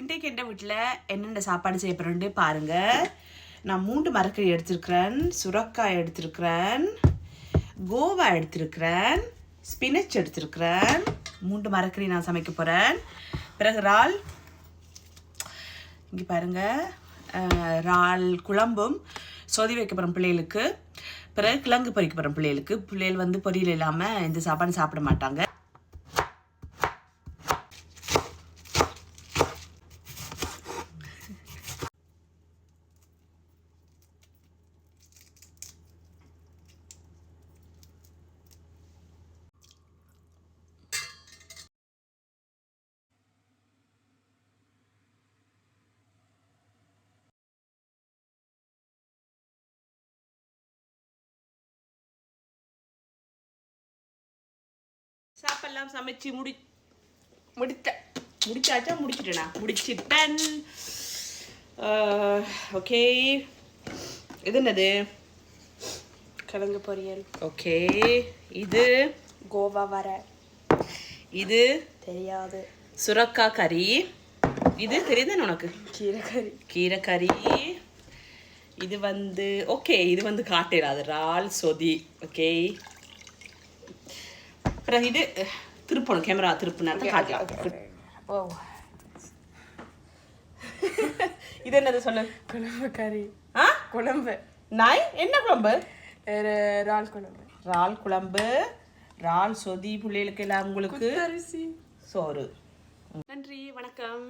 இன்றைக்கு என் வீட்டில் என்னென்ன சாப்பாடு செய்ய போகிறேன்னு பாருங்கள். நான் 3 மரக்கறி எடுத்திருக்கிறேன், சுரக்காய் எடுத்திருக்கிறேன், கோவா எடுத்திருக்கிறேன், ஸ்பினச் எடுத்திருக்கிறேன். 3 மரக்கறி நான் சமைக்க போகிறேன். பிறகு இறால், இங்கே பாருங்கள், இறால் குழம்பும் சொதி வைக்க போகிறோம் பிள்ளைகளுக்கு. பிறகு கிழங்கு பொரிக்க போகிறோம் பிள்ளைகளுக்கு. பிள்ளைகள் வந்து பொரியல் இல்லாமல் இந்த சாப்பாடு சாப்பிட மாட்டாங்க. சாப்பாடெல்லாம் சமைச்சு முடிச்சிட்டேன். ஓகே, இது என்னது? கிழங்கு பொரியல். ஓகே, இது கோவா வர. இது தெரியாது. சுரக்காய் கறி. இது தெரியுது உனக்கு? கீரை கறி. இது வந்து ஓகே, இது வந்து காட்டிடாது, இறால் சொதி. ஓகே, பிறகு இது திருப்பணும், கேமரா திருப்பினாலும் காட்டலாம். ஓ, இது என்னது சொல்லு? குழம்பு கறி. குழம்பு நாய் என்ன குழம்பு? இறால் குழம்பு. இறால் குழம்பு, இறால் சொதி, பிள்ளைகளுக்கு எல்லாம் உங்களுக்கு அரிசி சோறு. நன்றி, வணக்கம்.